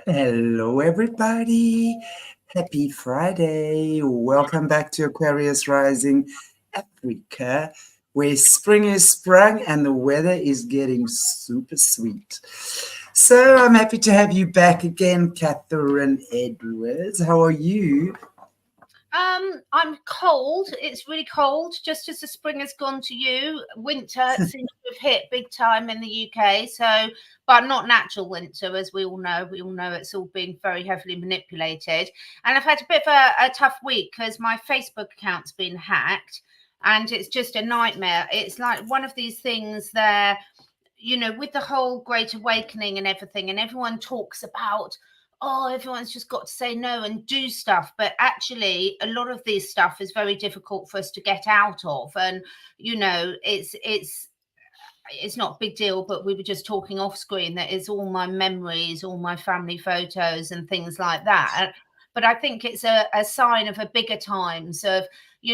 Hello, everybody. Happy Friday. Welcome back to Aquarius Rising Africa, where spring is sprung and the weather is getting super sweet. So I'm happy to have you back again, Catherine Edwards. How are you? I'm cold. It's really cold. Just as the spring has gone to you, winter seems to have hit big time in the UK. So, but not natural winter, as we all know. We all know it's all being very heavily manipulated. And I've had a bit of a tough week because my Facebook account's been hacked, and it's just a nightmare. It's like one of these things there, with the whole Great Awakening and everything, and everyone talks about, oh, everyone's just got to say no and do stuff. But actually, a lot of this stuff is very difficult for us to get out of. And, it's not a big deal, but we were just talking off screen that it's all my memories, all my family photos and things like that. But I think it's a sign of a bigger times of,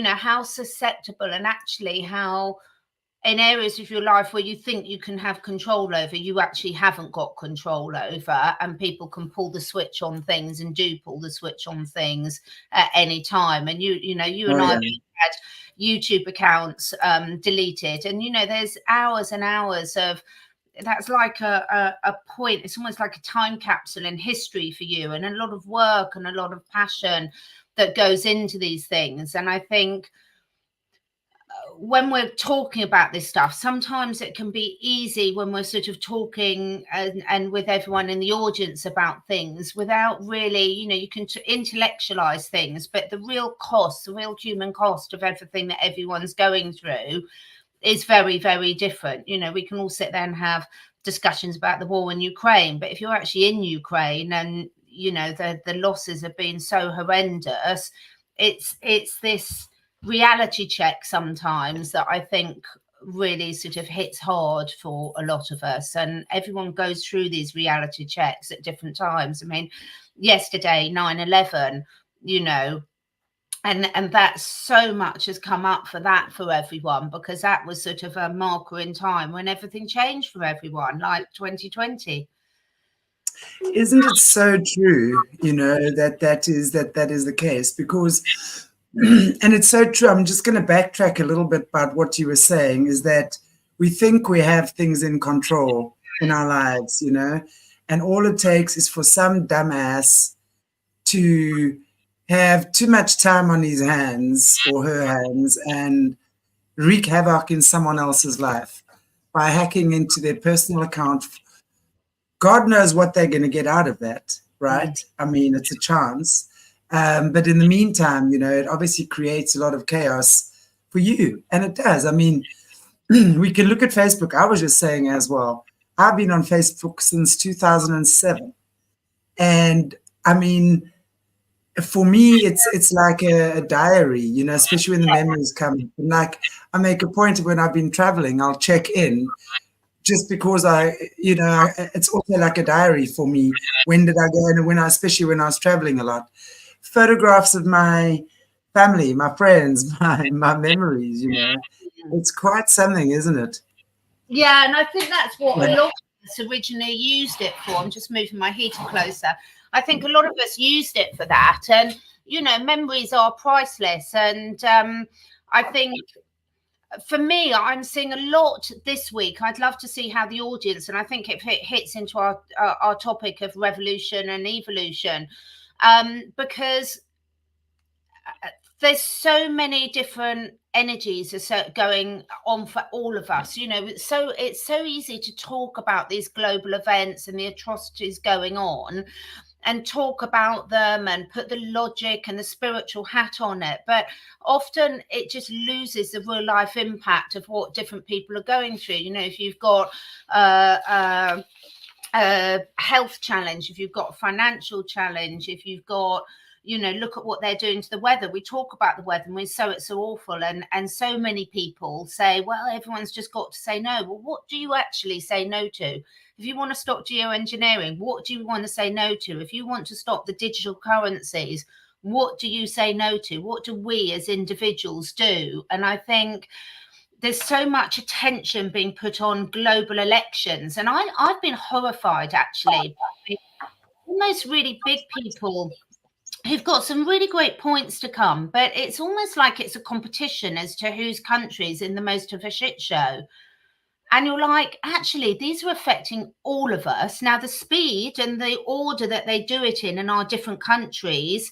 how susceptible and actually how in areas of your life where you think you can have control over, you actually haven't got control over, and people can pull the switch on things and do pull the switch on things at any time. And you and I had YouTube accounts deleted, and there's hours and hours of that's like a point. It's almost like a time capsule in history for you, and a lot of work and a lot of passion that goes into these things. And I think when we're talking about this stuff, sometimes it can be easy when we're sort of talking and with everyone in the audience about things without really, you can intellectualize things, but the real cost, the real human cost of everything that everyone's going through is very, very different. We can all sit there and have discussions about the war in Ukraine, but if you're actually in Ukraine and, the losses have been so horrendous, it's this reality check sometimes that I think really sort of hits hard for a lot of us, and everyone goes through these reality checks at different times. I mean, yesterday 9/11, and that so much has come up for everyone, because that was sort of a marker in time when everything changed for everyone, like 2020. Isn't it so true, that is the case? Because and it's so true. I'm just going to backtrack a little bit about what you were saying, is that we think we have things in control in our lives, and all it takes is for some dumbass to have too much time on his hands or her hands and wreak havoc in someone else's life by hacking into their personal account. God knows what they're going to get out of that, right? I mean, it's a chance. But in the meantime, it obviously creates a lot of chaos for you. And it does. I mean, we can look at Facebook. I was just saying as well, I've been on Facebook since 2007. And I mean, for me, it's like a diary, especially when the memories come. Like, I make a point of when I've been traveling, I'll check in just because it's also like a diary for me. When did I go? And especially when I was traveling a lot. Photographs of my family, my friends, my memories, It's quite something, isn't it? Yeah, and I think that's what a lot of us originally used it for. I'm just moving my heater closer. I think a lot of us used it for that. And, memories are priceless. And I think for me, I'm seeing a lot this week. I'd love to see how the audience, and I think it hits into our topic of revolution and evolution, because there's so many different energies going on for all of us. It's so easy to talk about these global events and the atrocities going on and talk about them and put the logic and the spiritual hat on it, but often it just loses the real life impact of what different people are going through. If you've got a health challenge, if you've got a financial challenge, if you've got, look at what they're doing to the weather. We talk about the weather and it's so awful, and so many people say, well, everyone's just got to say no. Well, what do you actually say no to? If you want to stop geoengineering, what do you want to say no to? If you want to stop the digital currencies, what do you say no to? What do we as individuals do? And I think there's so much attention being put on global elections, and I've been horrified actually almost really big people who've got some really great points to come, but it's almost like it's a competition as to whose country's in the most of a shit show. And you're like, actually, these are affecting all of us. Now, the speed and the order that they do it in our different countries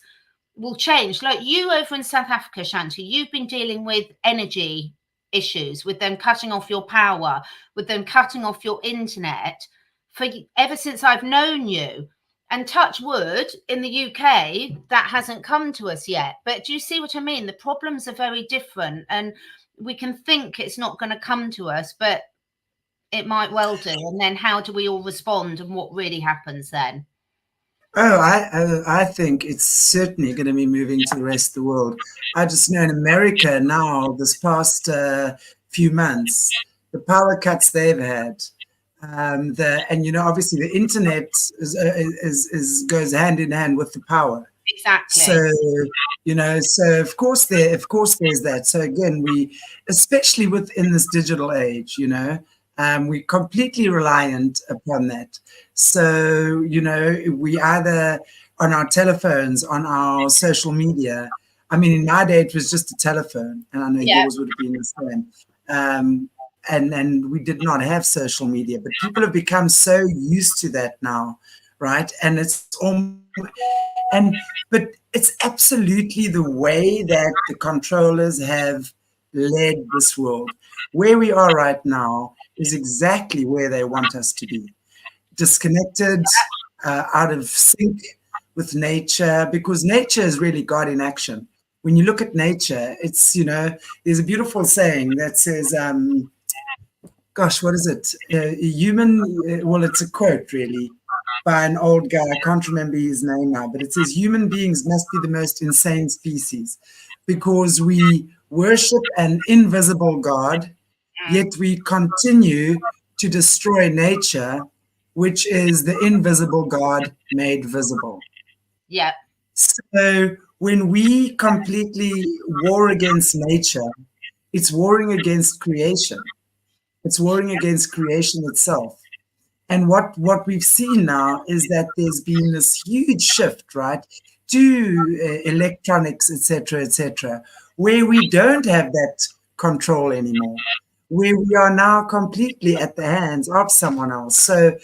will change. Like you over in South Africa, Shanti, you've been dealing with energy issues, with them cutting off your power, with them cutting off your internet for ever since I've known you. And touch wood, in the UK, that hasn't come to us yet. But do you see what I mean? The problems are very different, and we can think it's not going to come to us, but it might well do. And then how do we all respond, and what really happens then? Oh, I think it's certainly going to be moving to the rest of the world. I just know in America now, this past few months, the power cuts they've had, and you know, obviously the internet goes hand in hand with the power. Exactly. So you know, so of course there's that. So again, we, especially within this digital age, you know, we're completely reliant upon that. So, you know, we either on our telephones, on our social media. I mean, in my day, it was just a telephone, and I know yours would have been the same. And we did not have social media, but people have become so used to that now, right? And but it's absolutely the way that the controllers have led this world. Where we are right now is exactly where they want us to be. Disconnected, out of sync with nature, because nature is really God in action. When you look at nature, it's, you know, there's a beautiful saying that says, gosh, what is it? Well, it's a quote really by an old guy. I can't remember his name now, but it says, human beings must be the most insane species because we worship an invisible God, yet we continue to destroy nature, which is the invisible God made visible. Yeah. So when we completely war against nature, it's warring against creation. It's warring against creation itself. And what we've seen now is that there's been this huge shift, right, to electronics, etc., where we don't have that control anymore, where we are now completely at the hands of someone else. So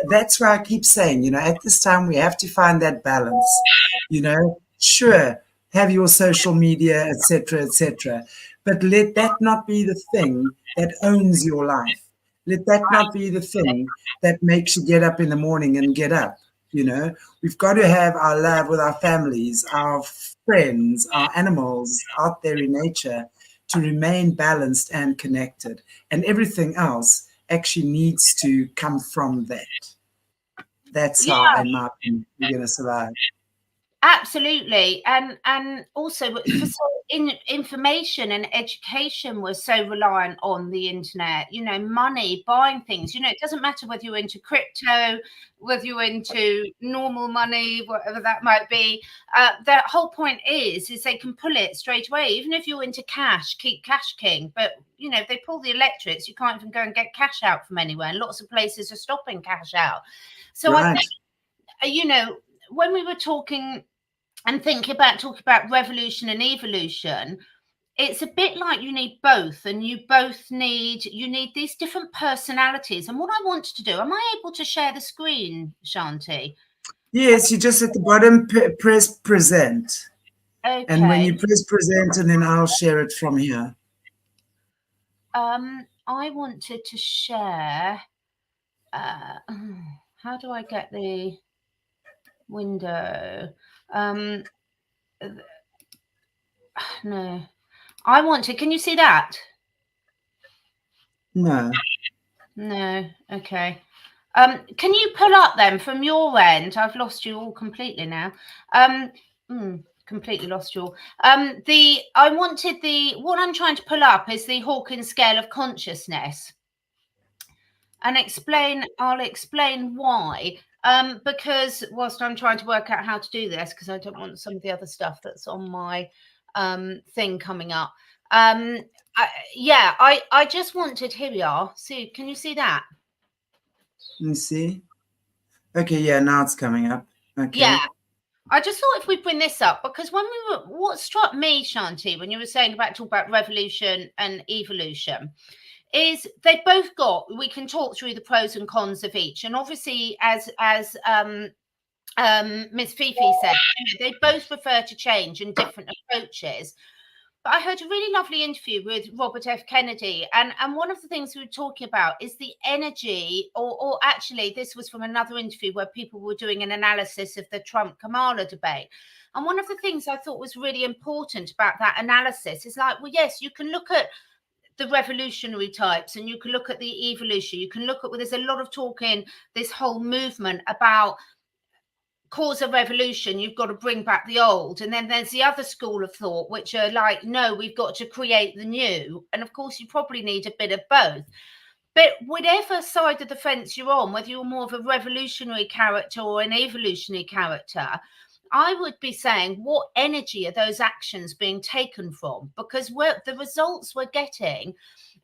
that's why I keep saying, you know, at this time we have to find that balance. You know, sure, have your social media, etc., but let that not be the thing that owns your life. Let that not be the thing that makes you get up in the morning and get up. You know, we've got to have our love with our families, our friends, our animals out there in nature to remain balanced and connected. And everything else actually needs to come from that. That's how, in my opinion, we're going to survive. Absolutely. And also in information and education was so reliant on the internet, you know, money, buying things, you know, it doesn't matter whether you're into crypto, whether you're into normal money, whatever that might be. The whole point is they can pull it straight away. Even if you're into cash, keep cash king. But, you know, if they pull the electrics, you can't even go and get cash out from anywhere. And lots of places are stopping cash out. So right. I think, you know, when we were talking about revolution and evolution, it's a bit like you need both, and you need these different personalities. And what I want to do, am I able to share the screen, Shanti? Yes, you just at the bottom press present. Okay. And when you press present, and then I'll share it from here. I wanted to share. How do I get the window? No, I want to. Can you see that? No. Okay. Can you pull up then from your end? I've lost you all completely now. Completely lost you all. What I'm trying to pull up is the Hawkins scale of consciousness, and I'll explain why. Because whilst I'm trying to work out how to do this, because I don't want some of the other stuff that's on my thing coming up. I just wanted, here we are. See, can you see that? Let me see. Okay, yeah, now it's coming up. Okay. Yeah. I just thought if we bring this up, because when we were, what struck me, Shanti, when you were saying talk about revolution and evolution, is they both got, we can talk through the pros and cons of each. And obviously, as Miss Fifi said, they both refer to change and different approaches. But I heard a really lovely interview with Robert F. Kennedy, and one of the things we were talking about is the energy, or actually this was from another interview where people were doing an analysis of the Trump-Kamala debate. And one of the things I thought was really important about that analysis is like, well, yes, you can look at the revolutionary types and you can look at the evolution. You can look at, well, there's a lot of talk in this whole movement about cause a revolution, you've got to bring back the old. And then there's the other school of thought, which are like, no, we've got to create the new. And of course, you probably need a bit of both. But whatever side of the fence you're on, whether you're more of a revolutionary character or an evolutionary character, I would be saying, what energy are those actions being taken from? Because the results we're getting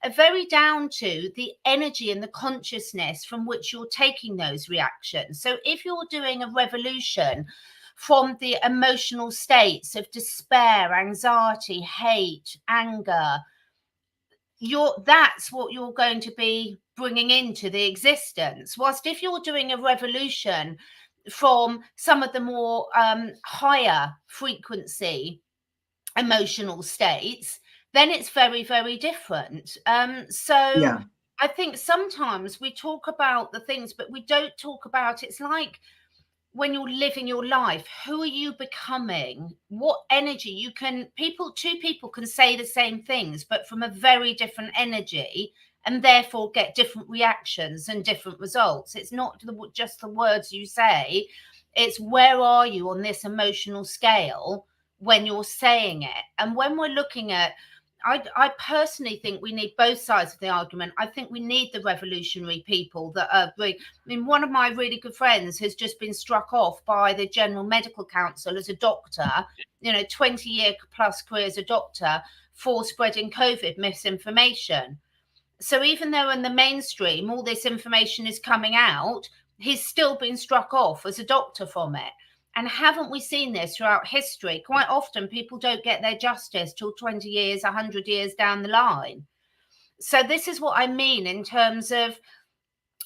are very down to the energy and the consciousness from which you're taking those reactions. So if you're doing a revolution from the emotional states of despair, anxiety, hate, anger, that's what you're going to be bringing into the existence. Whilst if you're doing a revolution from some of the more higher frequency emotional states, then it's very, very different. So I think sometimes we talk about the things, but we don't talk about, it's like when you're living your life, who are you becoming? What energy two people can say the same things, but from a very different energy, and therefore get different reactions and different results. It's not just the words you say, it's where are you on this emotional scale when you're saying it. And when we're looking at, I personally think we need both sides of the argument. I think we need the revolutionary people that are, I mean, one of my really good friends has just been struck off by the General Medical Council as a doctor, 20-year plus career as a doctor, for spreading COVID misinformation. So even though in the mainstream all this information is coming out, he's still been struck off as a doctor from it. And haven't we seen this throughout history? Quite often people don't get their justice till 20 years, 100 years down the line. So this is what I mean in terms of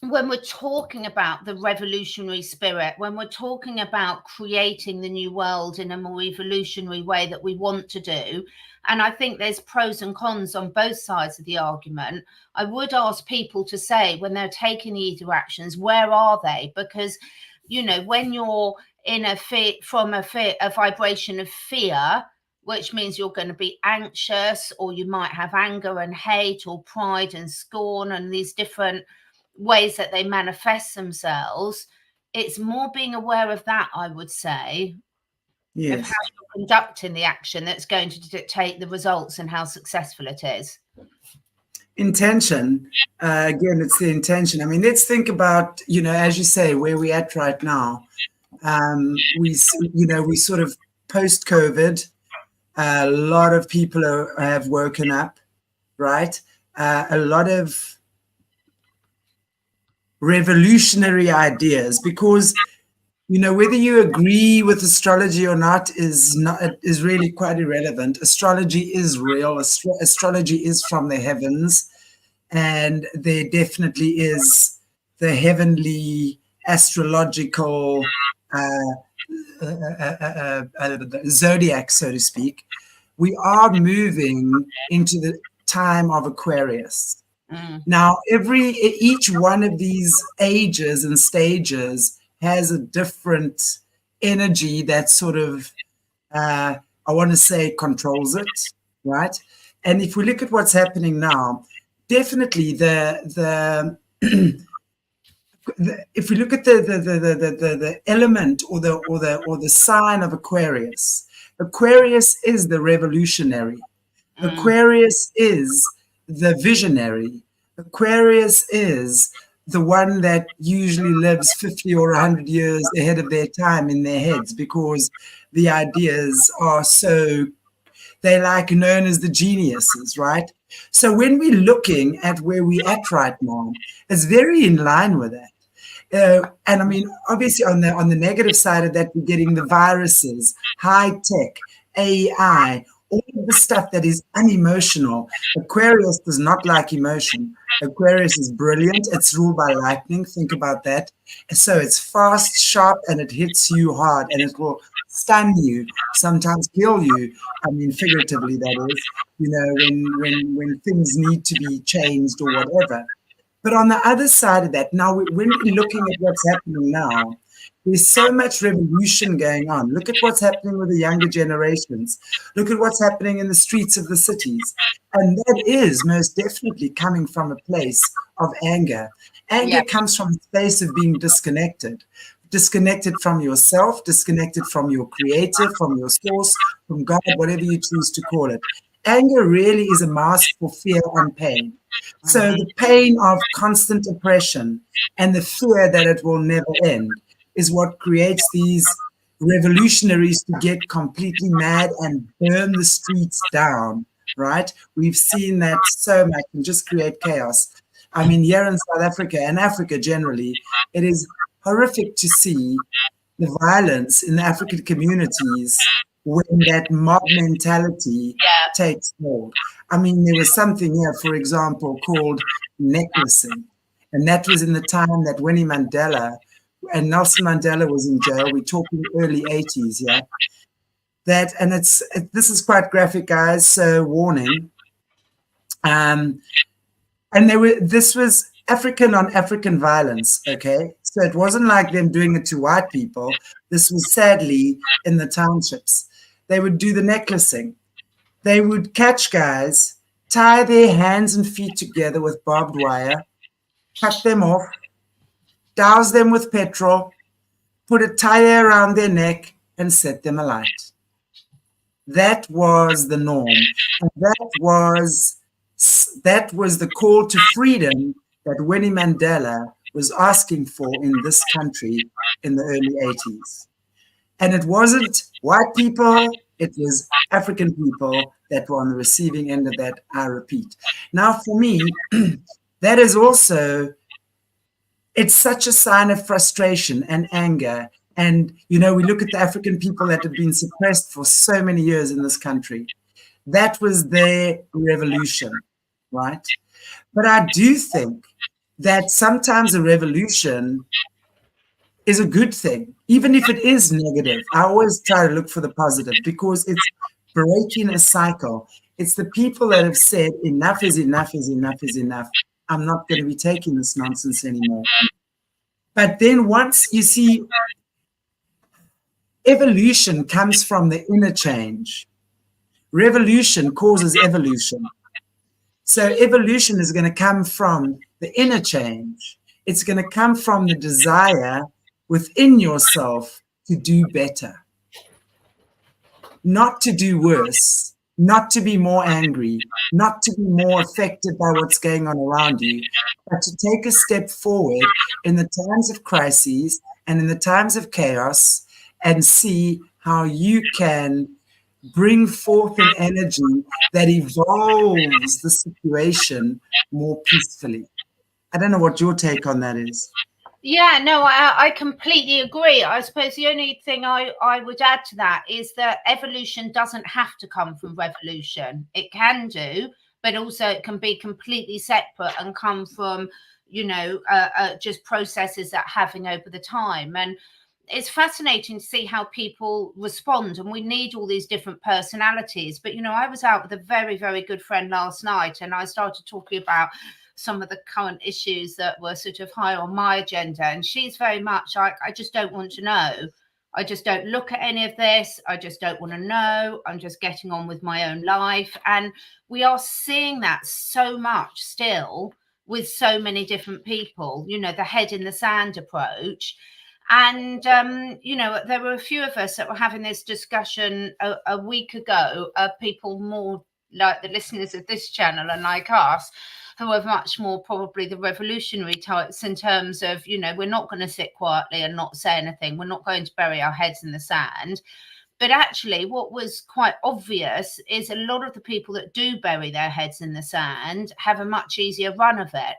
when we're talking about the revolutionary spirit, when we're talking about creating the new world in a more evolutionary way that we want to do. And I think there's pros and cons on both sides of the argument. I would ask people to say, when they're taking either actions, where are they? Because, when you're in a vibration of fear, which means you're going to be anxious, or you might have anger and hate, or pride and scorn, and these different ways that they manifest themselves. It's more being aware of that, I would say, of how you're conducting the action that's going to dictate the results and how successful it is. Intention, again, it's the intention. I mean, let's think about, as you say, where we're at right now. We sort of post-COVID, a lot of people have woken up, right? A lot of revolutionary ideas, because whether you agree with astrology or not is really quite irrelevant. Astrology is real. Astrology is from the heavens, and there definitely is the heavenly astrological zodiac, so to speak. We are moving into the time of Aquarius. Now, each one of these ages and stages has a different energy that sort of, I want to say, controls it, right? And if we look at what's happening now, definitely if we look at the element or the sign of Aquarius, Aquarius is the revolutionary. Aquarius is the visionary. Aquarius is the one that usually lives 50 or 100 years ahead of their time in their heads, because the ideas are they're like known as the geniuses, right? So when we're looking at where we're at right now, it's very in line with that. And I mean, obviously on the negative side of that, we're getting the viruses, high tech, AI, all of the stuff that is unemotional. Aquarius does not like emotion. Aquarius is brilliant. It's ruled by lightning. Think about that. So it's fast, sharp, and it hits you hard, and it will stun you, sometimes kill you. I mean, figuratively, that is, you know, when things need to be changed or whatever. But on the other side of that, now when we're looking at what's happening now, there's so much revolution going on. Look at what's happening with the younger generations. Look at what's happening in the streets of the cities. And that is most definitely coming from a place of anger. Anger comes from a space of being disconnected. Disconnected from yourself, disconnected from your creator, from your source, from God, whatever you choose to call it. Anger really is a mask for fear and pain. So the pain of constant oppression and the fear that it will never end is what creates these revolutionaries to get completely mad and burn the streets down, right? We've seen that so much and just create chaos. I mean, here in South Africa and Africa generally, it is horrific to see the violence in the African communities when that mob mentality takes hold. I mean, there was something here, for example, called necklacing. And that was in the time that Winnie Mandela and Nelson Mandela was in jail. We're talking early 80s, yeah? And this is quite graphic, guys, so warning. And this was African on African violence, okay? So it wasn't like them doing it to white people. This was sadly in the townships. They would do the necklacing. They would catch guys, tie their hands and feet together with barbed wire, cut them off, douse them with petrol, put a tire around their neck, and set them alight. That was the norm. And that was the call to freedom that Winnie Mandela was asking for in this country in the early 80s. And it wasn't white people, it was African people that were on the receiving end of that, I repeat. Now, for me, that is also, it's such a sign of frustration and anger. And, you know, we look at the African people that have been suppressed for so many years in this country. That was their revolution, right? But I do think that sometimes a revolution is a good thing, even if it is negative. I always try to look for the positive because it's breaking a cycle. It's the people that have said enough is enough is enough is enough. I'm not going to be taking this nonsense anymore. But then once you see, evolution comes from the inner change. Revolution causes evolution. So evolution is going to come from the inner change. It's going to come from the desire within yourself to do better, not to do worse, not to be more angry, not to be more affected by what's going on around you, but to take a step forward in the times of crises and in the times of chaos and see how you can bring forth an energy that evolves the situation more peacefully. I don't know what your take on that is. Yeah, no, I completely agree. I suppose the only thing I would add to that is that evolution doesn't have to come from revolution. It can do, but also it can be completely separate and come from, you know, just processes that having over the time. And it's fascinating to see how people respond, and we need all these different personalities. But, you know, I was out with a very, very good friend last night, and I started talking about some of the current issues that were sort of high on my agenda. And she's very much like, I just don't want to know. I just don't look at any of this. I just don't want to know. I'm just getting on with my own life. And we are seeing that so much still with so many different people, you know, the head in the sand approach. And, you know, there were a few of us that were having this discussion a week ago, people more like the listeners of this channel and like us, who are much more probably the revolutionary types in terms of, you know, we're not going to sit quietly and not say anything. We're not going to bury our heads in the sand. But actually, what was quite obvious is a lot of the people that do bury their heads in the sand have a much easier run of it.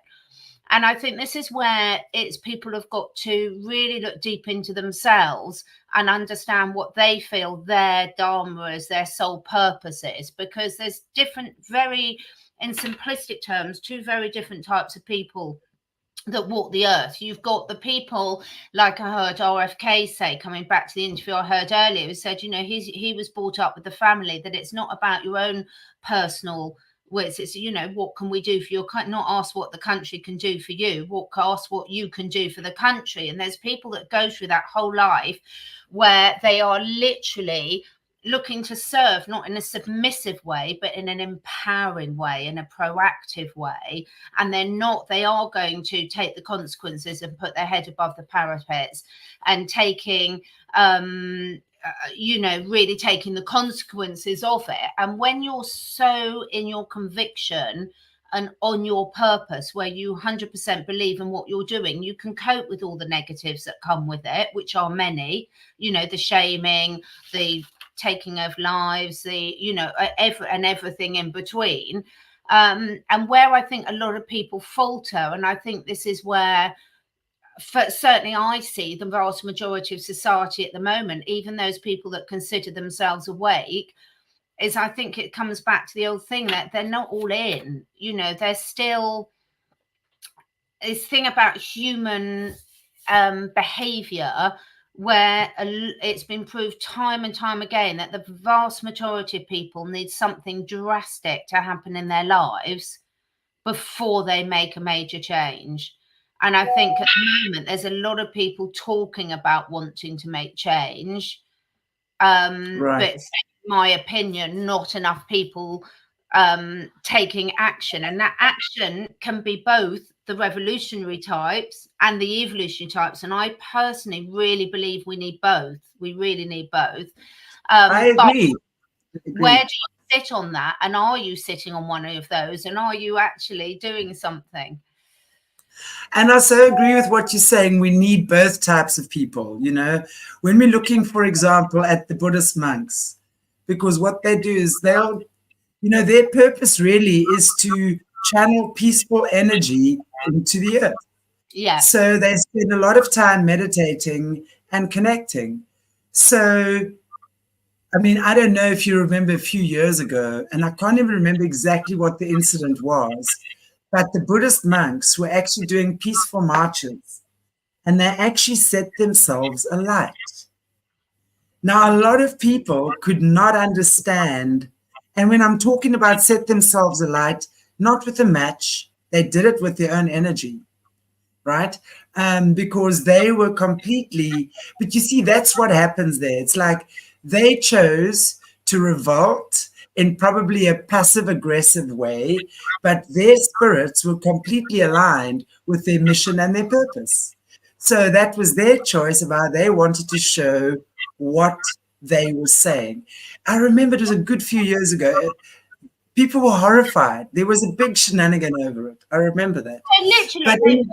And I think this is where people have got to really look deep into themselves and understand what they feel their dharma is, their soul purpose is, because there's different, very, in simplistic terms, two very different types of people that walk the earth. You've got the people, like I heard RFK say, coming back to the interview I heard earlier, who said, you know, he was brought up with the family, that it's not about your own personal, it's, you know, what can we do for your country? Not ask what the country can do for you, ask what you can do for the country. And there's people that go through that whole life where they are literally looking to serve, not in a submissive way, but in an empowering way, in a proactive way. And they are going to take the consequences and put their head above the parapets and taking, you know, really taking the consequences of it. And when you're so in your conviction and on your purpose, where you 100% believe in what you're doing, you can cope with all the negatives that come with it, which are many, you know, the shaming, the taking of lives, the, you know, everything in between. And where I think a lot of people falter, and I think this is where, certainly I see the vast majority of society at the moment, even those people that consider themselves awake, is I think it comes back to the old thing that they're not all in, you know, they're still this thing about human behavior, where it's been proved time and time again that the vast majority of people need something drastic to happen in their lives before they make a major change. And I think at the moment there's a lot of people talking about wanting to make change, Right. but in my opinion, not enough people taking action. And that action can be both the revolutionary types and the evolutionary types. And I personally really believe we need both. We really need both. I agree. Where do you sit on that? And are you sitting on one of those? And are you actually doing something? And I so agree with what you're saying. We need both types of people, you know, when we're looking, for example, at the Buddhist monks, because what they do is they'll, you know, their purpose really is to channel peaceful energy into the earth. Yeah. So they spend a lot of time meditating and connecting. So, I mean, I don't know if you remember a few years ago, and I can't even remember exactly what the incident was, but the Buddhist monks were actually doing peaceful marches, and they actually set themselves alight. Now, a lot of people could not understand, and when I'm talking about set themselves alight, not with a match, they did it with their own energy, right? Because they were completely, but you see, that's what happens there. It's like they chose to revolt in probably a passive-aggressive way, but their spirits were completely aligned with their mission and their purpose. So that was their choice about they wanted to show what they were saying. I remember it was a good few years ago. People were horrified. There was a big shenanigan over it. I remember that. So literally,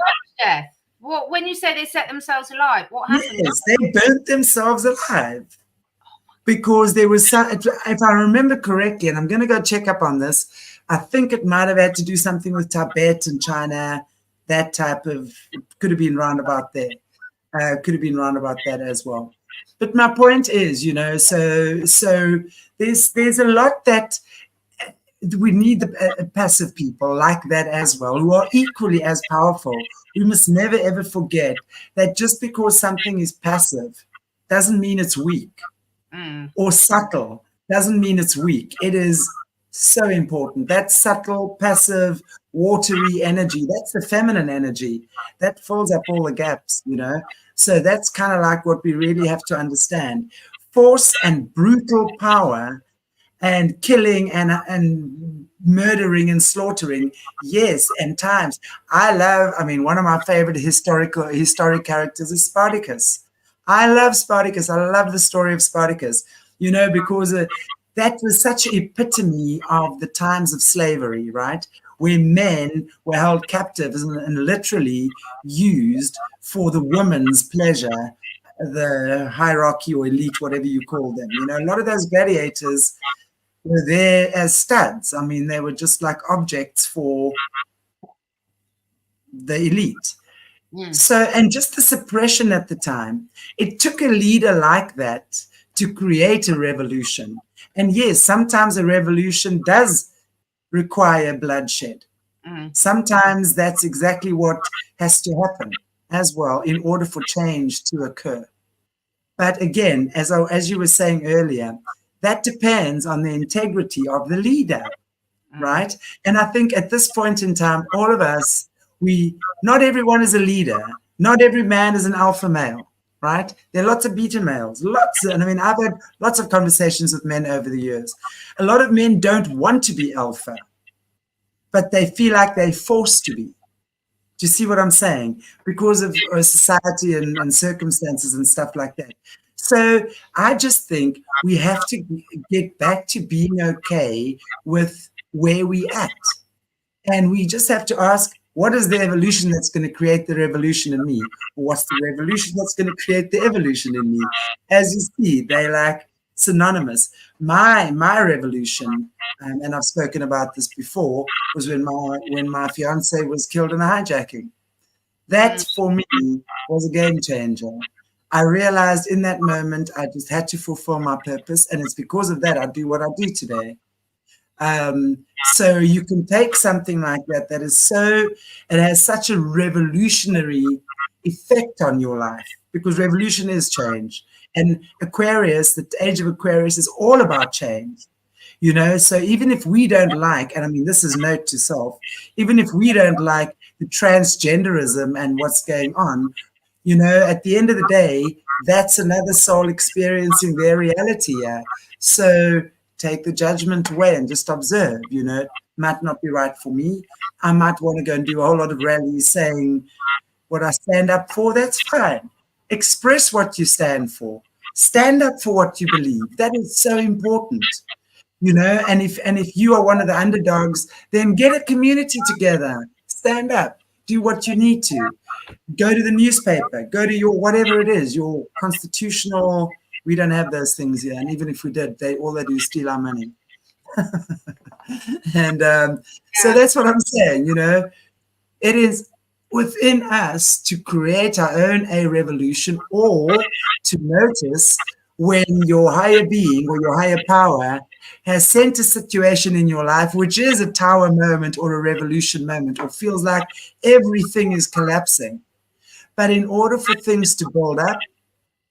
death. What, when you say they set themselves alive, what happened? Yes, they burnt themselves alive because there was some, if I remember correctly, and I'm going to go check up on this, I think it might have had to do something with Tibet and China, that type of, it could have been round about there. Could have been round about that as well. But my point is, you know, so there's a lot that we need the passive people like that as well, who are equally as powerful. We must never, ever forget that just because something is passive doesn't mean it's weak, or subtle doesn't mean it's weak. It is so important. That subtle, passive, watery energy, that's the feminine energy. That fills up all the gaps, you know. So that's kind of like what we really have to understand. Force and brutal power and killing and murdering and slaughtering, yes, and times. I mean, one of my favorite historic characters is Spartacus. I love Spartacus. I love the story of Spartacus, you know, because that was such an epitome of the times of slavery, right? Where men were held captive and literally used for the woman's pleasure, the hierarchy or elite, whatever you call them. You know, a lot of those gladiators were there as studs. I mean, they were just like objects for the elite. Mm. So, and just the suppression at the time, it took a leader like that to create a revolution. And yes, sometimes a revolution does require bloodshed. Mm. Sometimes that's exactly what has to happen as well in order for change to occur. But again, as you were saying earlier, that depends on the integrity of the leader, right? And I think at this point in time, all of us, not everyone is a leader. Not every man is an alpha male, right? There are lots of beta males, and I mean, I've had lots of conversations with men over the years. A lot of men don't want to be alpha, but they feel like they're forced to be. Do you see what I'm saying? Because of society and circumstances and stuff like that. So I just think we have to get back to being okay with where we at. And we just have to ask, what is the evolution that's going to create the revolution in me? Or what's the revolution that's going to create the evolution in me? As you see, they're like synonymous. My revolution, and I've spoken about this before, was when my fiance was killed in a hijacking. That for me was a game changer. I realized in that moment I just had to fulfill my purpose, and it's because of that I do what I do today. So you can take something like that is it has such a revolutionary effect on your life, because revolution is change. And Aquarius, the age of Aquarius, is all about change. You know, so even if we don't like, and I mean, this is note to self, even if we don't like the transgenderism and what's going on, you know, at the end of the day, that's another soul experiencing their reality. Yeah. So take the judgment away and just observe. You know, it might not be right for me. I might want to go and do a whole lot of rallies saying what I stand up for. That's fine. Express what you stand for. Stand up for what you believe. That is so important. You know, and if you are one of the underdogs, then get a community together. Stand up. Do what you need to. Go to the newspaper. Go to your whatever it is, your constitutional. We don't have those things here, and even if we did, all they do is steal our money. And so that's what I'm saying. You know, it is within us to create our own revolution, or to notice when your higher being or your higher power has sent a situation in your life which is a tower moment or a revolution moment, or feels like everything is collapsing. But in order for things to build up,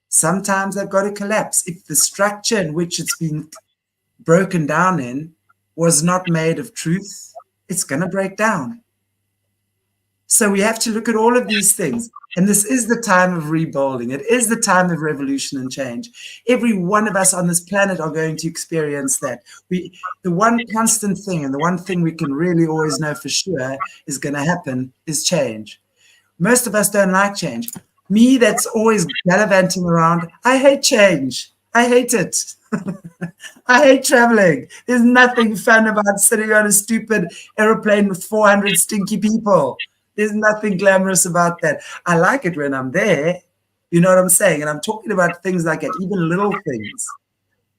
sometimes they've got to collapse. If the structure in which it's been broken down in was not made of truth, it's going to break down. So we have to look at all of these things. And this is the time of rebuilding. It is the time of revolution and change. Every one of us on this planet are going to experience that. The one constant thing, and the one thing we can really always know for sure is going to happen, is change. Most of us don't like change. Me, that's always gallivanting around, I hate change. I hate it. I hate traveling. There's nothing fun about sitting on a stupid aeroplane with 400 stinky people. There's nothing glamorous about that. I like it when I'm there. You know what I'm saying? And I'm talking about things like that, even little things.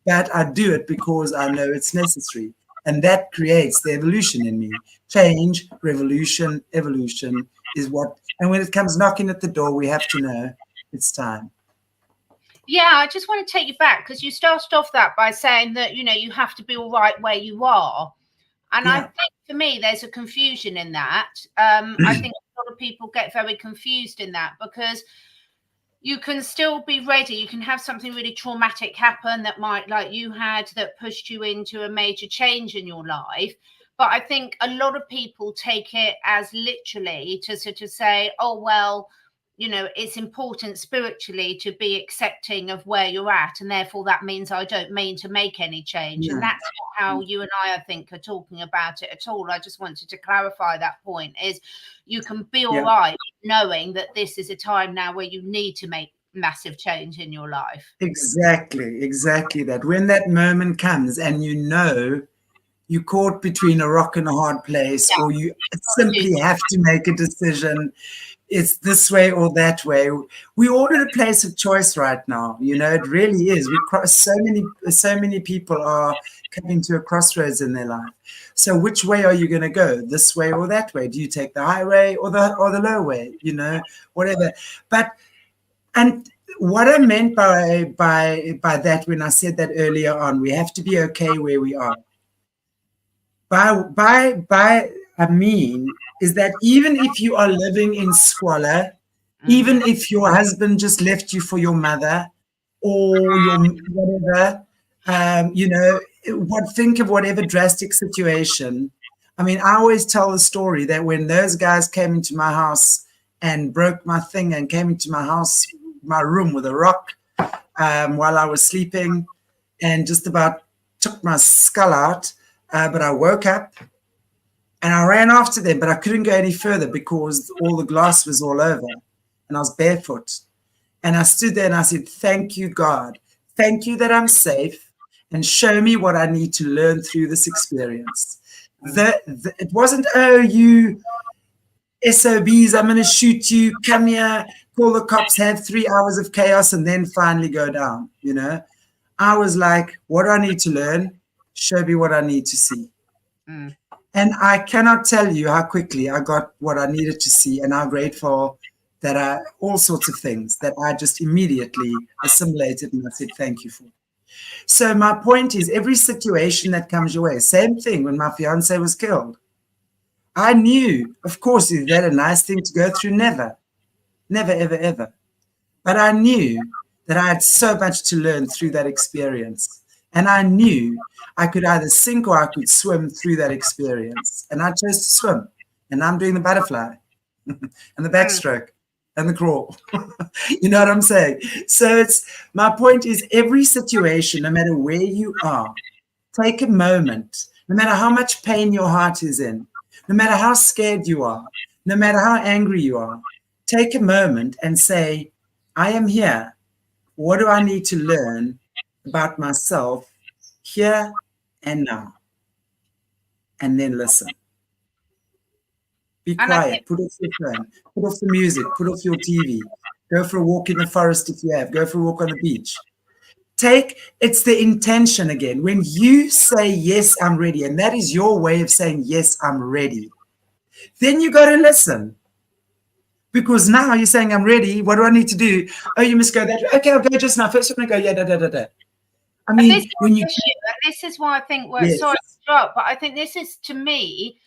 But I do it because I know it's necessary. And that creates the evolution in me. Change, revolution, evolution is what. And when it comes knocking at the door, we have to know it's time. Yeah, I just want to take you back, because you started off that by saying that, you know, you have to be all right where you are. And I think for me, there's a confusion in that. I think a lot of people get very confused in that, because you can still be ready. You can have something really traumatic happen that might, like you had, that pushed you into a major change in your life. But I think a lot of people take it as literally to sort of say, oh, well, you know, it's important spiritually to be accepting of where you're at, and therefore that means I don't mean to make any change. And that's not how you and I think, are talking about it at all. I just wanted to clarify that point, is you can be all right knowing that this is a time now where you need to make massive change in your life. Exactly that. When that moment comes and you know you're caught between a rock and a hard place, or you simply have to make a decision. It's this way or that way. We're all at a place of choice right now. You know, it really is. We cross so many people are coming to a crossroads in their life. So which way are you going to go? This way or that way? Do you take the highway or the low way? You know, whatever. And what I meant by that, when I said that earlier on, we have to be okay where we are. I mean, is that even if you are living in squalor, even if your husband just left you for your mother or your whatever, you know, think of whatever drastic situation. I mean, I always tell the story that when those guys came into my house and broke my thing and came into my house, my room with a rock while I was sleeping and just about took my skull out, but I woke up and I ran after them, but I couldn't go any further because all the glass was all over and I was barefoot. And I stood there and I said, thank you, God. Thank you that I'm safe, and show me what I need to learn through this experience. It wasn't, oh, you SOBs, I'm going to shoot you, come here, call the cops, have 3 hours of chaos, and then finally go down, you know. I was like, what do I need to learn? Show me what I need to see. And I cannot tell you how quickly I got what I needed to see, and how grateful that all sorts of things that I just immediately assimilated and I said, thank you for. So my point is, every situation that comes your way, same thing when my fiance was killed. I knew, of course, is that a nice thing to go through? Never, ever, ever. But I knew that I had so much to learn through that experience. And I knew I could either sink or I could swim through that experience. And I chose to swim. And I'm doing the butterfly and the backstroke and the crawl. You know what I'm saying? So my point is, every situation, no matter where you are, take a moment, no matter how much pain your heart is in, no matter how scared you are, no matter how angry you are, take a moment and say, I am here. What do I need to learn about myself here and now? And then listen. Be quiet. Put off your phone. Put off the music. Put off your TV. Go for a walk in the forest if you have. Go for a walk on the beach. It's the intention again. When you say, yes, I'm ready, and that is your way of saying, yes, I'm ready, then you got to listen. Because now you're saying, I'm ready. What do I need to do? Oh, you must go that way. Okay, I'll go just now. First, I'm going to go, yeah, da. I mean, this is why I think we're sorry to stop, but I think this is, to me,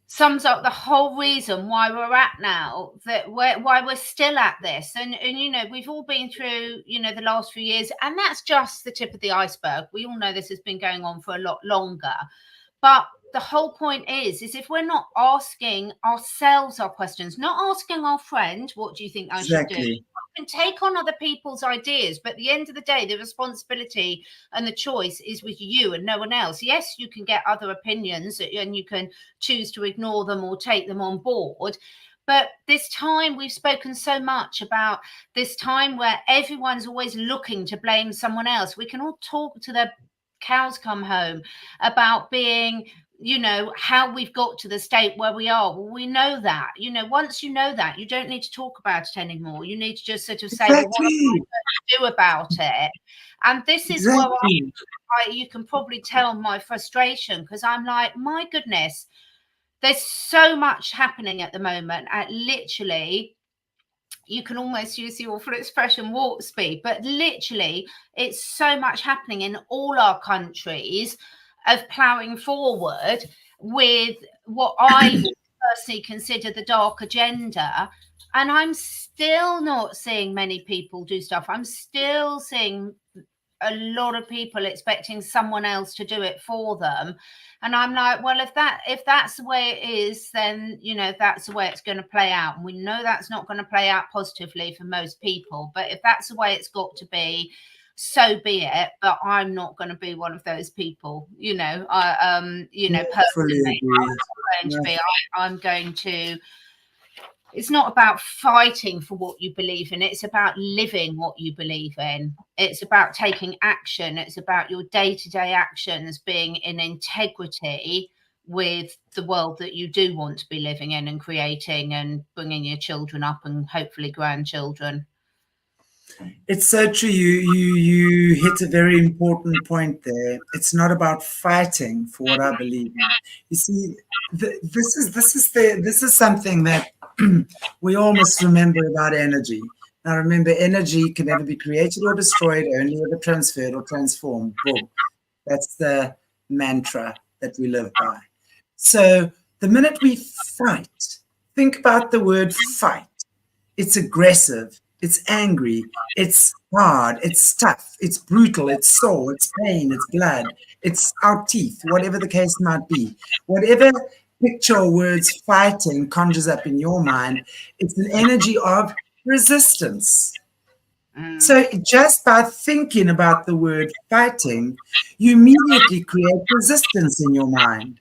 sums up the whole reason why we're at now, why we're still at this. And you know, we've all been through, you know, the last few years, and that's just the tip of the iceberg. We all know this has been going on for a lot longer. But the whole point is if we're not asking ourselves our questions, not asking our friend, what do you think I should do? We can take on other people's ideas, but at the end of the day, the responsibility and the choice is with you and no one else. Yes, you can get other opinions and you can choose to ignore them or take them on board. But this time, we've spoken so much about this time where everyone's always looking to blame someone else. We can all talk to the cows come home about being, you know, how we've got to the state where we are. Well, we know that, you know, once you know that, you don't need to talk about it anymore. You need to just sort of say, well, what am I going to do about it? And this is where you can probably tell my frustration, because I'm like, my goodness, there's so much happening at the moment. Literally, you can almost use the awful expression warp speed, but literally it's so much happening in all our countries of ploughing forward with what I personally consider the dark agenda. And I'm still not seeing many people do stuff. I'm still seeing a lot of people expecting someone else to do it for them. And I'm like, well, if that's the way it is, then, you know, that's the way it's going to play out. And we know that's not going to play out positively for most people. But if that's the way it's got to be, so be it. But I'm not going to be one of those people, you know. You know, personally, I'm going to it's not about fighting for what you believe in. It's about living what you believe in. It's about taking action. It's about your day-to-day actions being in integrity with the world that you do want to be living in and creating and bringing your children up and hopefully grandchildren. It's so true. You hit a very important point there. It's not about fighting for what I believe in. You see, this is something that we all must remember about energy. Now, remember, energy can never be created or destroyed, only ever transferred or transformed. Boom. That's the mantra that we live by. So the minute we fight, think about the word fight. It's aggressive. It's angry, it's hard, it's tough, it's brutal, it's sore, it's pain, it's blood, it's our teeth, whatever the case might be. Whatever picture or words fighting conjures up in your mind, it's an energy of resistance. So just by thinking about the word fighting, you immediately create resistance in your mind.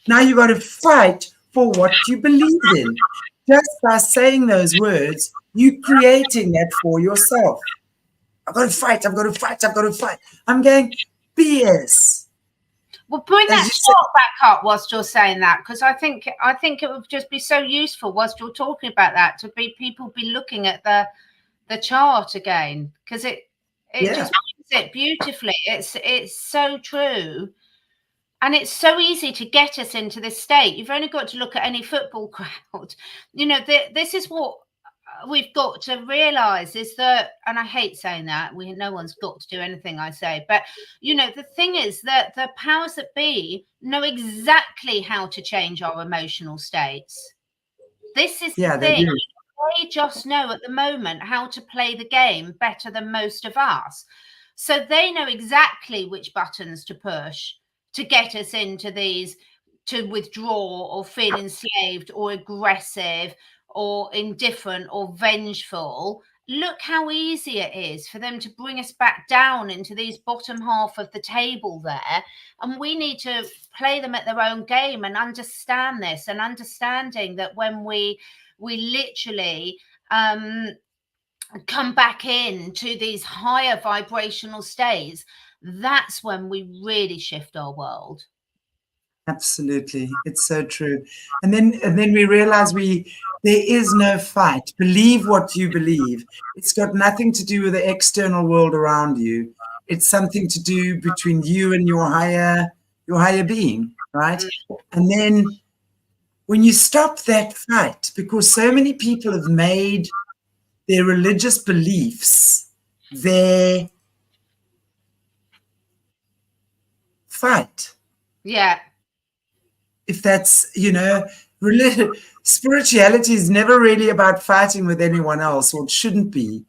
Now you got to fight for what you believe in. Just by saying those words, you creating that for yourself. I've got to fight, I've got to fight, I've got to fight. I'm going, BS. Well, bring that chart back up whilst you're saying that, because I think it would just be so useful whilst you're talking about that to be people be looking at the chart again, because it just puts it beautifully. It's so true. And it's so easy to get us into this state. You've only got to look at any football crowd. You know, this is what we've got to realize is that, and I hate saying that, no one's got to do anything I say, but you know, the thing is that the powers that be know exactly how to change our emotional states. This is the thing. They just know at the moment how to play the game better than most of us. So they know exactly which buttons to push to get us into these, to withdraw or feel enslaved or aggressive or indifferent or vengeful. Look how easy it is for them to bring us back down into these bottom half of the table there. And we need to play them at their own game and understand this, and understanding that when we literally come back into these higher vibrational states, that's when we really shift our world. Absolutely. It's so true. And then we realize there is no fight. Believe what you believe. It's got nothing to do with the external world around you. It's something to do between you and your higher being, right? And then when you stop that fight, because so many people have made their religious beliefs their fight. Yeah. If that's, spirituality is never really about fighting with anyone else, or it shouldn't be.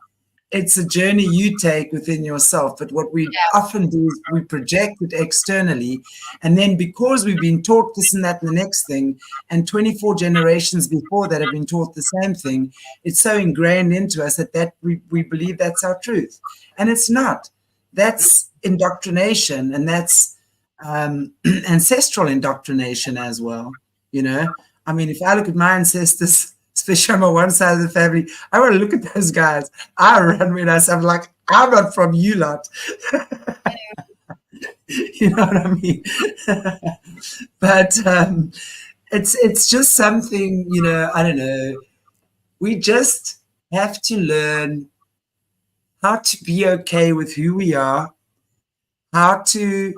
It's a journey you take within yourself. But what we often do is we project it externally. And then because we've been taught this and that and the next thing, and 24 generations before that have been taught the same thing, it's so ingrained into us that we believe that's our truth. And it's not. That's indoctrination, and that's ancestral indoctrination as well. I mean, if I look at my ancestors, especially on my one side of the family, I want to look at those guys. I run when I'm like, I'm not from you lot. You know what I mean? But it's just something, I don't know. We just have to learn how to be okay with who we are, how to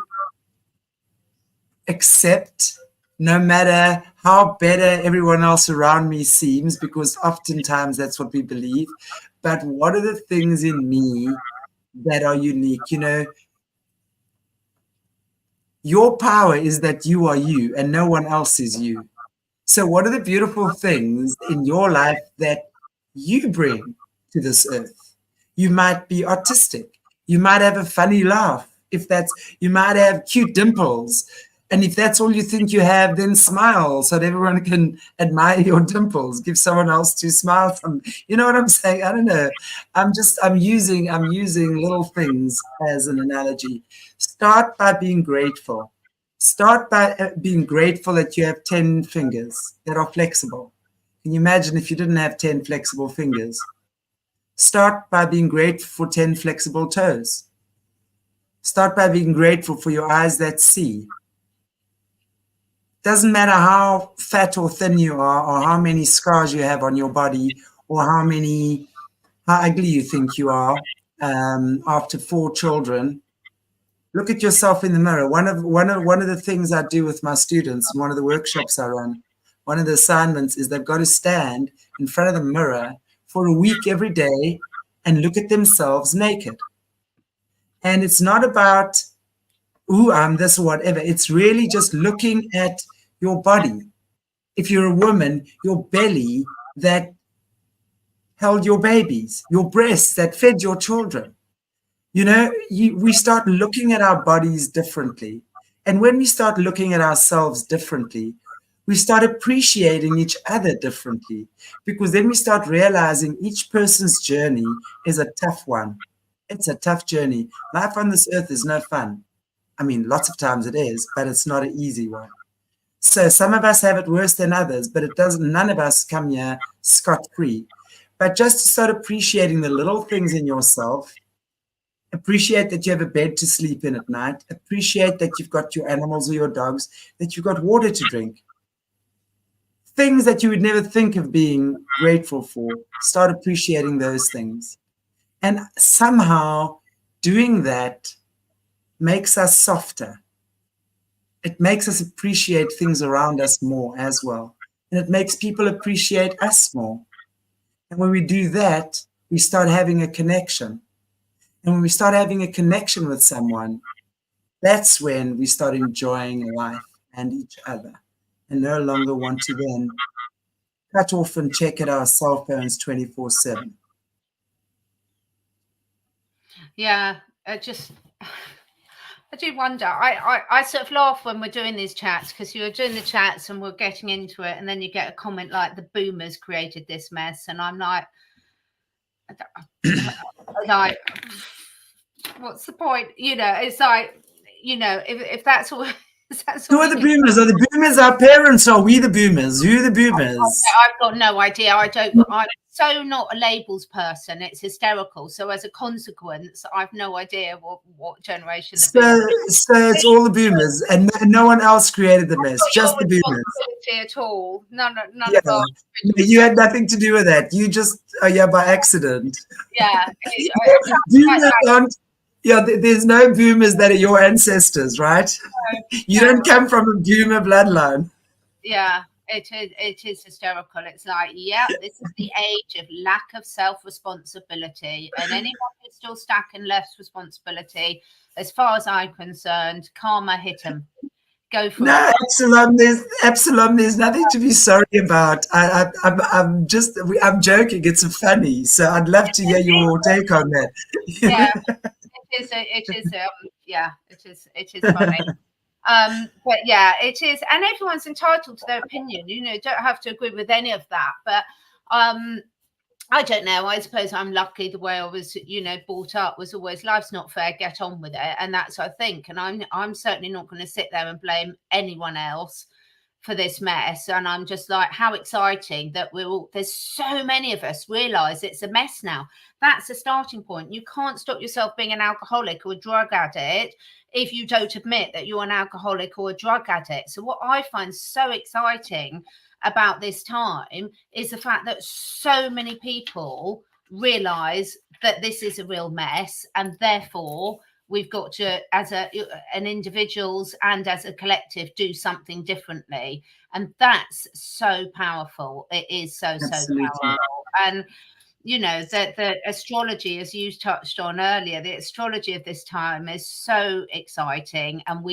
accept no matter how better everyone else around me seems, because oftentimes that's what we believe. But what are the things in me that are unique? Your power is that you are you and no one else is you. So what are the beautiful things in your life that you bring to this earth? You might be artistic. You might have a funny laugh. You might have cute dimples. And if that's all you think you have, then smile so that everyone can admire your dimples. Give someone else to smile from. You know what I'm saying? I don't know. I'm using little things as an analogy. Start by being grateful. Start by being grateful that you have 10 fingers that are flexible. Can you imagine if you didn't have 10 flexible fingers? Start by being grateful for 10 flexible toes. Start by being grateful for your eyes that see. Doesn't matter how fat or thin you are, or how many scars you have on your body, or how ugly you think you are after 4 children. Look at yourself in the mirror. One of the things I do with my students, and one of the workshops I run, one of the assignments is they've got to stand in front of the mirror for a week every day and look at themselves naked. And it's not about, ooh, I'm this or whatever. It's really just looking at your body. If you're a woman, your belly that held your babies, your breasts that fed your children. You know, we start looking at our bodies differently. And when we start looking at ourselves differently, we start appreciating each other differently, because then we start realizing each person's journey is a tough one. It's a tough journey. Life on this earth is no fun. I mean, lots of times it is, but it's not an easy one. So some of us have it worse than others, but none of us come here scot-free. But just to start appreciating the little things in yourself, appreciate that you have a bed to sleep in at night, appreciate that you've got your animals or your dogs, that you've got water to drink. Things that you would never think of being grateful for, start appreciating those things. And somehow doing that makes us softer. It makes us appreciate things around us more as well. And it makes people appreciate us more. And when we do that, we start having a connection. And when we start having a connection with someone, that's when we start enjoying life and each other, and no longer want to then cut off and check at our cell phones 24/7. Yeah, I do wonder. I sort of laugh when we're doing these chats, because you're doing the chats and we're getting into it, and then you get a comment like, the boomers created this mess, and I'm like, what's the point? You know, it's like, you know, if that's all. Who are the boomers? Are the boomers our parents, or are we the boomers? Who are the boomers? I've got no idea. I'm so not a labels person. It's hysterical. So as a consequence, I've no idea what generation. So it's all the boomers, and no one else created the mess. Just the boomers. At all. None of us. You had nothing to do with that. You just by accident. Yeah. Boomers aren't. Yeah, there's no boomers that are your ancestors, right? You don't come from a boomer bloodline. Yeah, it is hysterical. It's like, yeah, this is the age of lack of self-responsibility. And anyone who's still stacking less responsibility, as far as I'm concerned, karma hit them. Go for it. Absalom, there's nothing to be sorry about. I'm joking. It's funny. So I'd love to hear your take on that. Yeah. It is funny. But yeah, it is, and everyone's entitled to their opinion. You know, don't have to agree with any of that. But I don't know. I suppose I'm lucky. The way I was, brought up was always, life's not fair, get on with it, and that's, I think. And I'm certainly not going to sit there and blame anyone else for this mess. And I'm just like, how exciting that there's so many of us realize it's a mess now. That's a starting point. You can't stop yourself being an alcoholic or a drug addict if you don't admit that you're an alcoholic or a drug addict. So what I find so exciting about this time is the fact that so many people realize that this is a real mess, and therefore we've got to, as an individuals and as a collective, do something differently. And that's so powerful. It is so powerful. And the astrology, as you touched on earlier, the astrology of this time is so exciting. And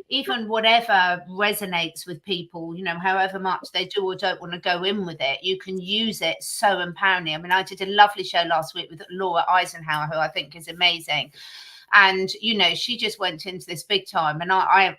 even whatever resonates with people, however much they do or don't want to go in with it, you can use it so empoweringly. I mean, I did a lovely show last week with Laura Eisenhower, who I think is amazing. And, she just went into this big time. And I'm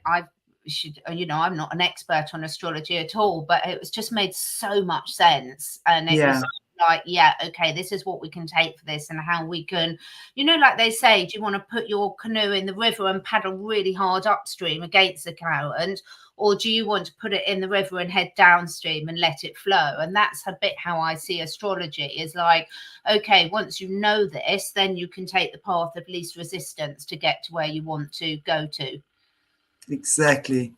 not an expert on astrology at all, but it was just made so much sense. And it was like, yeah, okay, this is what we can take for this and how we can, you know, like they say, do you want to put your canoe in the river and paddle really hard upstream against the current, or do you want to put it in the river and head downstream and let it flow? And that's a bit how I see astrology, is like, okay, once you know this, then you can take the path of least resistance to get to where you want to go to. Exactly.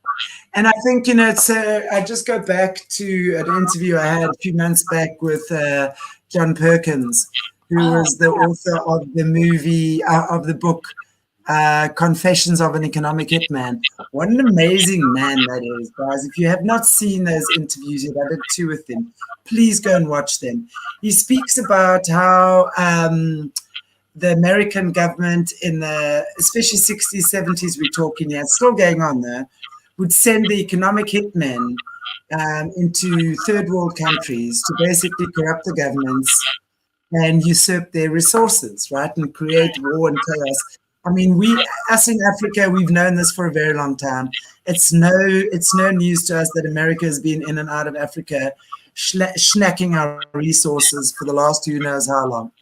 And I think, you know, it's I just go back to an interview I had a few months back with John Perkins, who was the author of the movie, of the book, Confessions of an Economic Hitman. What an amazing man that is, guys. If you have not seen those interviews yet, I did 2 with him. Please go and watch them. He speaks about how the American government in the, especially 60s, 70s, we're talking here, it's still going on there, would send the economic hitmen into third world countries to basically corrupt the governments and usurp their resources, right, and create war and chaos. I mean, us in Africa, we've known this for a very long time. It's no news to us that America has been in and out of Africa, snacking our resources for the last who knows how long.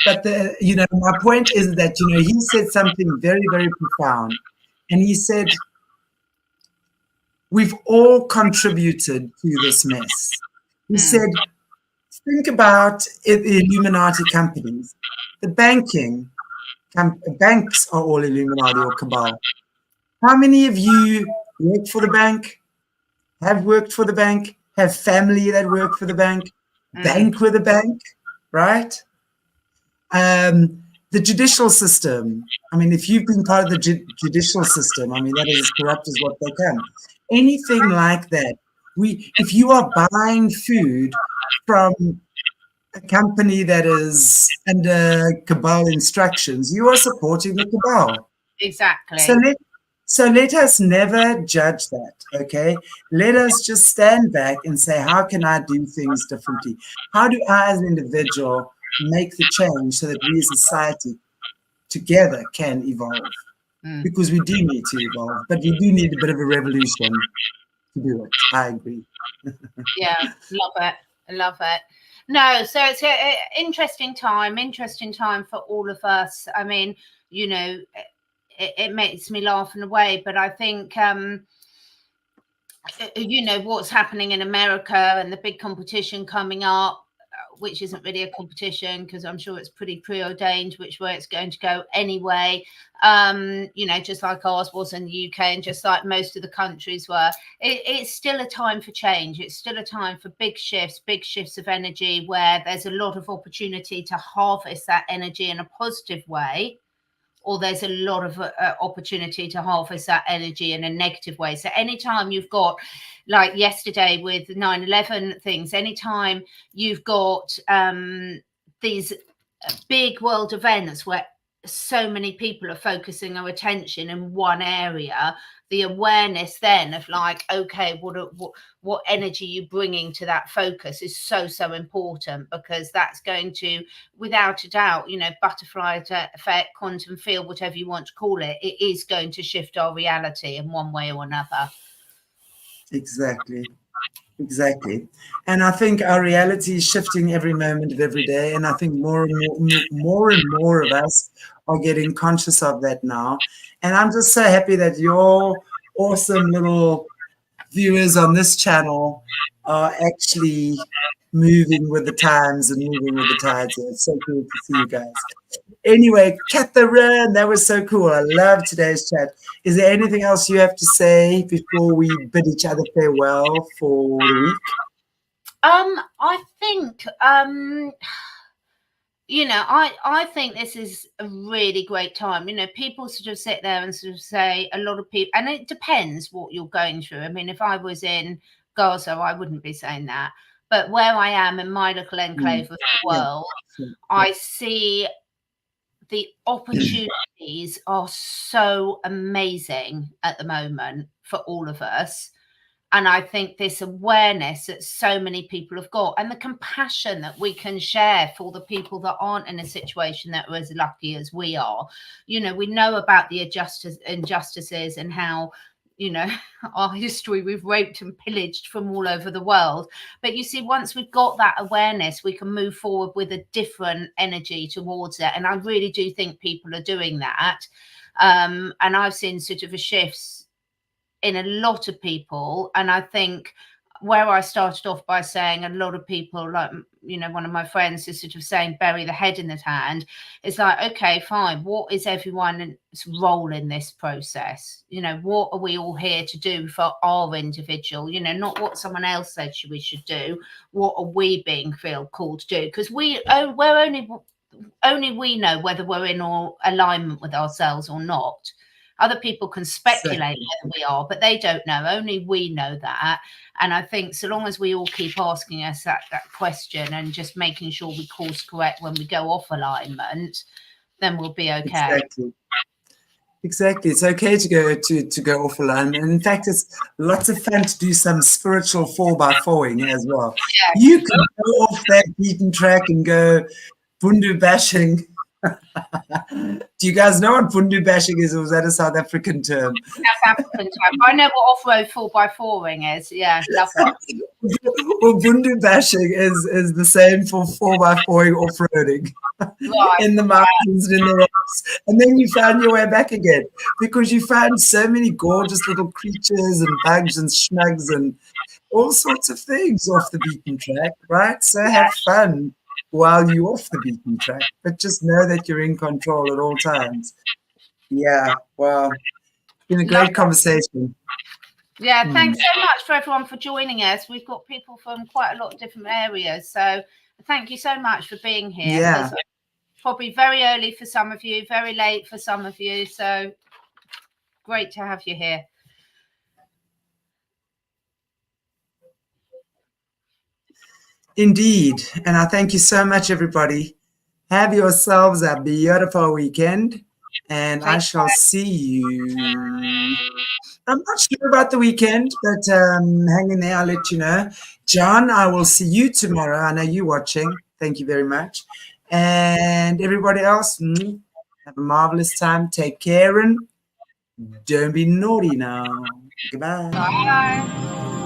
But you know, my point is that, you know, he said something very, very profound, and he said, we've all contributed to this mess. He said, think about the Illuminati companies. The banks are all Illuminati or cabal. How many of you work for the bank, have worked for the bank, have family that work for the bank, bank with the bank, right? The judicial system, I mean, if you've been part of the judicial system, I mean, that is as corrupt as what they can. Anything like that, if you are buying food from a company that is under cabal instructions, you are supporting the cabal. Exactly. So let us never judge that, okay? Let us just stand back and say, how can I do things differently? How do I as an individual make the change so that we as a society together can evolve? Because we do need to evolve, but we do need a bit of a revolution to do it. I agree. Yeah, love it. I love it. No, so it's an interesting time for all of us. I mean, you know, it makes me laugh in a way, but I think, you know, what's happening in America and the big competition coming up, which isn't really a competition because I'm sure it's pretty preordained which way it's going to go anyway. You know, just like ours was in the UK and just like most of the countries were, it's still a time for change. It's still a time for big shifts of energy where there's a lot of opportunity to harvest that energy in a positive way, or there's a lot of opportunity to harvest that energy in a negative way. So anytime you've got, like yesterday with 9/11 things, anytime you've got these big world events where so many people are focusing their attention in one area, the awareness then of like, okay, what energy you bringing to that focus is so important, because that's going to, without a doubt, you know, butterfly effect, quantum field, whatever you want to call it, it is going to shift our reality in one way or another. Exactly. And I think our reality is shifting every moment of every day, and I think more and more of us are getting conscious of that now. And I'm just so happy that your awesome little viewers on this channel are actually moving with the times and moving with the tides. It's so cool to see you guys. Anyway, Catherine, that was so cool. I love today's chat. Is there anything else you have to say before we bid each other farewell for the week? I think, you know, I think this is a really great time. You know, people sort of sit there and sort of say, a lot of people, and it depends what you're going through. I mean, if I was in Gaza, I wouldn't be saying that. But where I am in my little enclave of the world, I see the opportunities are so amazing at the moment for all of us. And I think this awareness that so many people have got, and the compassion that we can share for the people that aren't in a situation that are as lucky as we are. You know, we know about the injustices and how, you know, our history, we've raped and pillaged from all over the world. But you see, once we've got that awareness, we can move forward with a different energy towards it. And I really do think people are doing that. And I've seen sort of a shift in a lot of people. And I think where I started off by saying a lot of people, like, you know, one of my friends is sort of saying, bury the head in the sand. It's like, okay, fine. What is everyone's role in this process? You know, what are we all here to do for our individual? You know, not what someone else said we should do. What are we feel called to do? Because we're only we know whether we're in alignment with ourselves or not. Other people can speculate whether we are, but they don't know. Only we know that. And I think so long as we all keep asking us that question and just making sure we course correct when we go off alignment, then we'll be okay. Exactly. It's okay to go off alignment. And in fact, it's lots of fun to do some spiritual 4x4ing as well. Yeah. You can go off that beaten track and go bundu bashing. Do you guys know what bundu bashing is, or was that a South African term? South African term. I know what off-road 4x4ing is. Yeah, love that. Well, bundu bashing is the same for 4x4ing off-roading in the mountains and in the rocks. And then you found your way back again because you found so many gorgeous little creatures and bugs and schmugs and all sorts of things off the beaten track, right? So have fun while you're off the beaten track, but just know that you're in control at all times. Yeah, well, it's been a great conversation. Yeah, thanks so much for everyone for joining us. We've got people from quite a lot of different areas, so thank you so much for being here. Yeah. Probably very early for some of you, very late for some of you, so great to have you here. Indeed. And I thank you so much, everybody. Have yourselves a beautiful weekend. And I shall see you. I'm not sure about the weekend, but hang in there. I'll let you know. John, I will see you tomorrow. I know you're watching. Thank you very much. And everybody else, have a marvelous time. Take care and don't be naughty now. Goodbye. Bye.